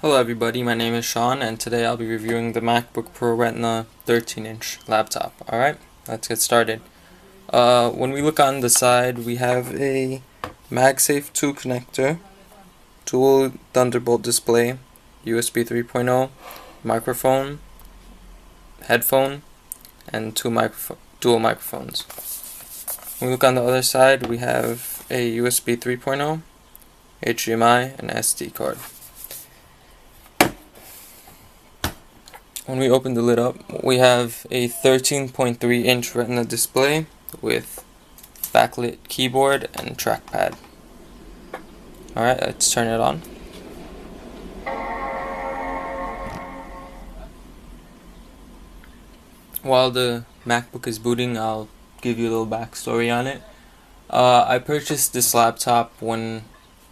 Hello everybody, my name is Shawn and today I'll be reviewing the MacBook Pro Retina 13-inch laptop. Alright, let's get started. When we look on the side, we have a MagSafe 2 connector, dual Thunderbolt display, USB 3.0, microphone, headphone, and dual microphones. When we look on the other side, we have a USB 3.0, HDMI, and SD card. When we open the lid up, we have a 13.3-inch Retina display with backlit keyboard and trackpad. Alright, let's turn it on. While the MacBook is booting, I'll give you a little backstory on it. I purchased this laptop when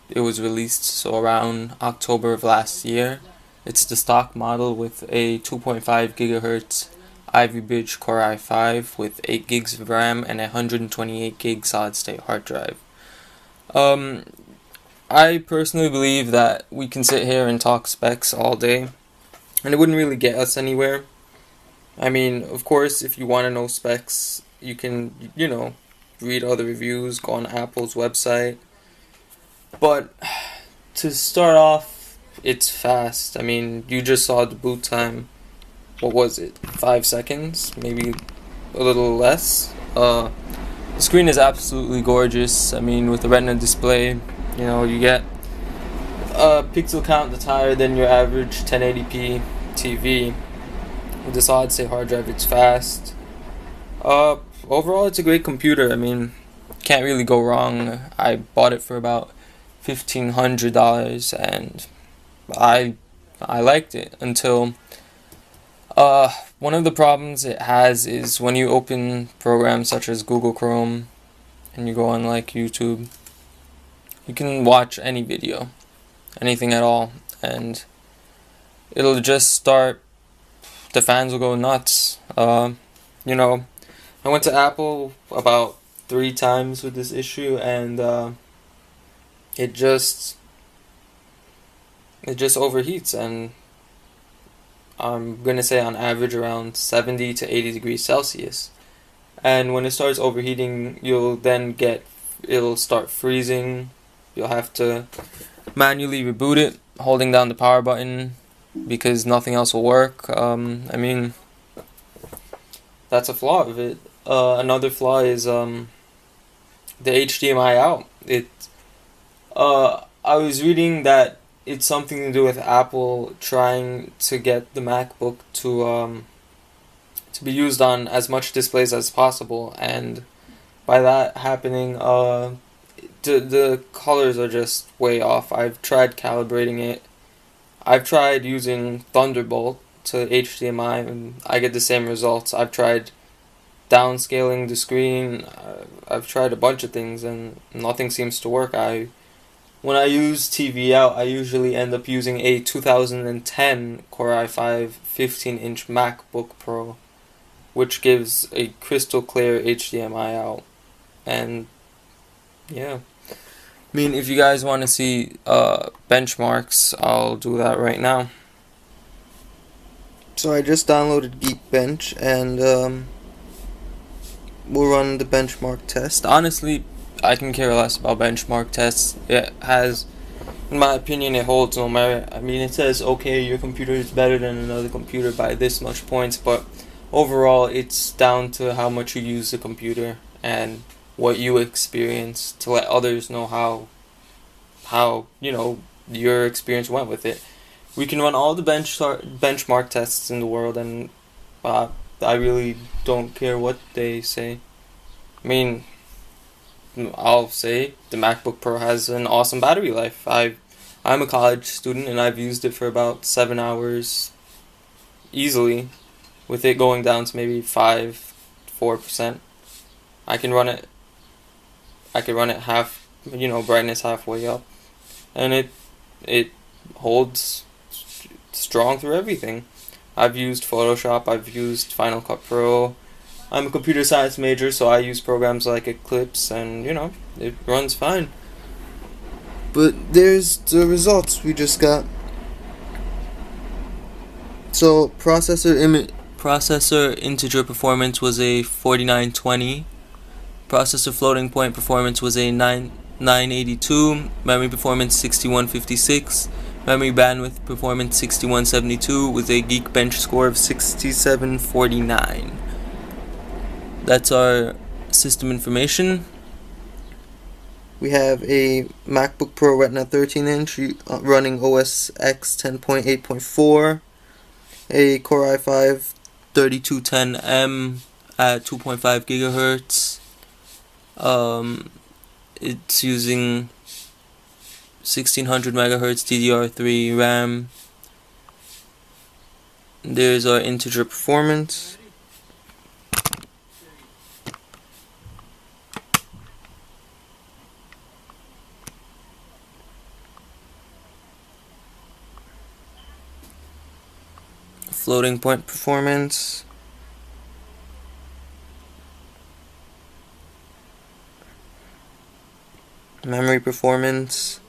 it was released, so around October of last year. It's the stock model with a 2.5 GHz Ivy Bridge Core i5 with 8 gigs of RAM and a 128 gig solid state hard drive. I personally believe that we can sit here and talk specs all day and it wouldn't really get us anywhere. I mean, of course, if you want to know specs, you can, read other reviews, go on Apple's website. But to start off, it's fast. I mean, you just saw the boot time. What was it? 5 seconds? Maybe a little less. The screen is absolutely gorgeous. I mean, with the Retina display, you get a pixel count that's higher than your average 1080p TV. With the solid state hard drive, it's fast. Overall, it's a great computer. I mean, can't really go wrong. I bought it for about $1,500 and I liked it until one of the problems it has is when you open programs such as Google Chrome and you go on like YouTube, you can watch any video, anything at all, and it'll just start, the fans will go nuts. I went to Apple about 3 times with this issue and it just overheats, and I'm gonna say on average around 70 to 80 degrees Celsius. And when it starts overheating, it'll start freezing. You'll have to manually reboot it, holding down the power button because nothing else will work. I mean, that's a flaw of it. Another flaw is the HDMI out. I was reading that it's something to do with Apple trying to get the MacBook to be used on as much displays as possible, and by that happening, the colors are just way off. I've tried calibrating it. I've tried using Thunderbolt to HDMI, and I get the same results. I've tried downscaling the screen. I've tried a bunch of things, and nothing seems to work. When I use TV Out, I usually end up using a 2010 Core i5 15-inch MacBook Pro, which gives a crystal clear HDMI out. And yeah, I mean, if you guys want to see benchmarks, I'll do that right now. So I just downloaded Geekbench and we'll run the benchmark test. Honestly, I can care less about benchmark tests. It has, in my opinion, it holds no merit. I mean, it says, okay, your computer is better than another computer by this much points, but overall, it's down to how much you use the computer and what you experience to let others know how your experience went with it. We can run all the benchmark tests in the world, and I really don't care what they say. I mean, I'll say the MacBook Pro has an awesome battery life. I'm a college student and I've used it for about 7 hours easily, with it going down to maybe 4%. I can run it half, brightness halfway up, and it holds strong through everything. I've used Photoshop, I've used Final Cut Pro. I'm a computer science major, so I use programs like Eclipse, and it runs fine. But there's the results we just got. So processor integer performance was a 4920. Processor floating point performance was a 982. Memory performance 6156. Memory bandwidth performance 6172 with a Geekbench score of 6749. That's our system information. We have a MacBook Pro Retina 13-inch running OS X 10.8.4, a Core i5 3210M at 2.5 gigahertz. It's using 1600 megahertz DDR3 RAM. There's our integer performance. Floating point performance. Memory performance.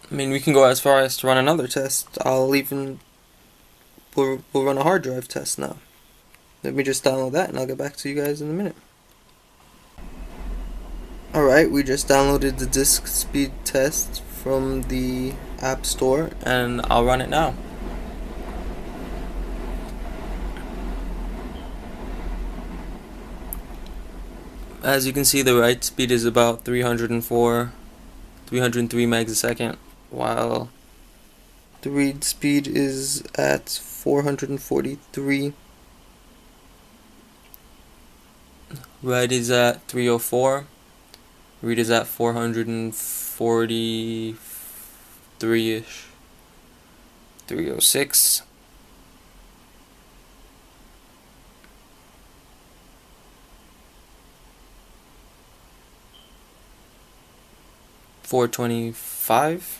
I mean, we can go as far as to run another test. We'll run a hard drive test now. Let me just download that and I'll get back to you guys in a minute. Alright, we just downloaded the disk speed test from the App Store and I'll run it now. As you can see, the write speed is about 303 megs a second, while the read speed is at 443. Write is at 304. Read is at 443-ish. 306. $425.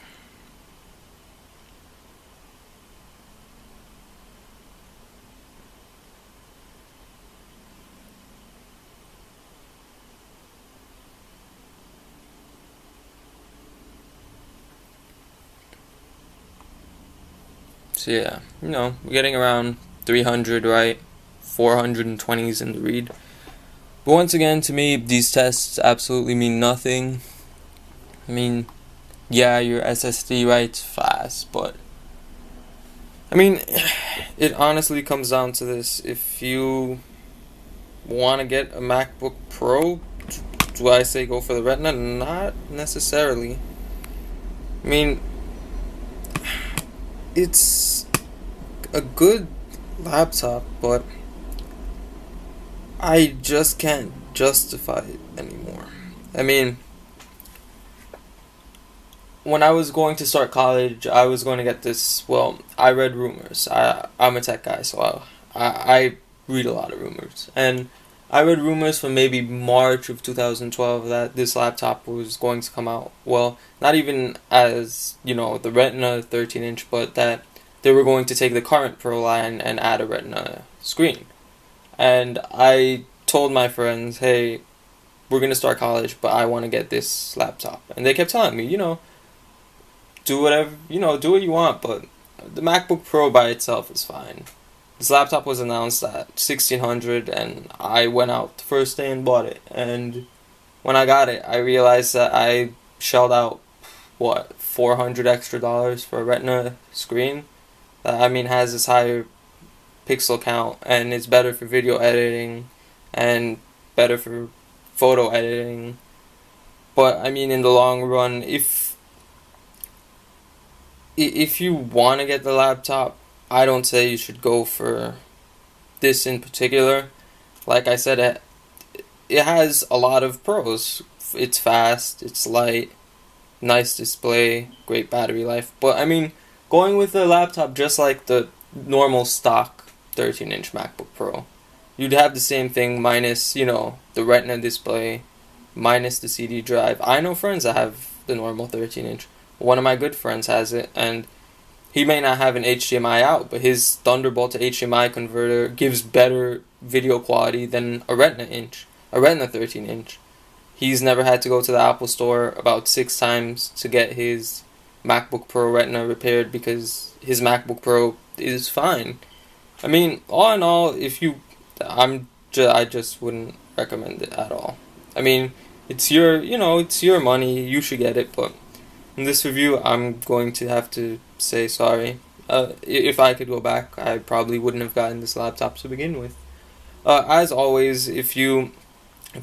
So yeah, we're getting around 300, right? 420s in the read. But once again, to me, these tests absolutely mean nothing. I mean, yeah, your SSD writes fast, but I mean, it honestly comes down to this. If you want to get a MacBook Pro, do I say go for the Retina? Not necessarily. I mean, it's a good laptop, but I just can't justify it anymore. I mean, when I was going to start college, I was going to get this. Well, I read rumors. I'm a tech guy, so I read a lot of rumors. And I read rumors from maybe March of 2012 that this laptop was going to come out. Well, not even as, the Retina 13-inch, but that they were going to take the current Pro line and add a Retina screen. And I told my friends, hey, we're going to start college, but I want to get this laptop. And they kept telling me, do whatever, do what you want, but the MacBook Pro by itself is fine. This laptop was announced at $1,600 and I went out the first day and bought it. And when I got it, I realized that I shelled out, $400 extra for a Retina screen. That, has this higher pixel count and it's better for video editing and better for photo editing. But, in the long run, if you want to get the laptop, I don't say you should go for this in particular. Like I said, it has a lot of pros. It's fast, it's light, nice display, great battery life. But going with a laptop just like the normal stock 13-inch MacBook Pro, you'd have the same thing minus, the Retina display, minus the CD drive. I know friends that have the normal 13-inch. One of my good friends has it, and he may not have an HDMI out, but his Thunderbolt to HDMI converter gives better video quality than a Retina 13-inch. He's never had to go to the Apple Store about 6 times to get his MacBook Pro Retina repaired because his MacBook Pro is fine. I mean, all in all, if you, I just wouldn't recommend it at all. I mean, it's your, it's your money. You should get it, but in this review, I'm going to have to say sorry. If I could go back, I probably wouldn't have gotten this laptop to begin with. As always, if you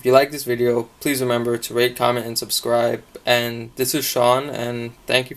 like this video, please remember to rate, comment, and subscribe. And this is Shawn, and thank you for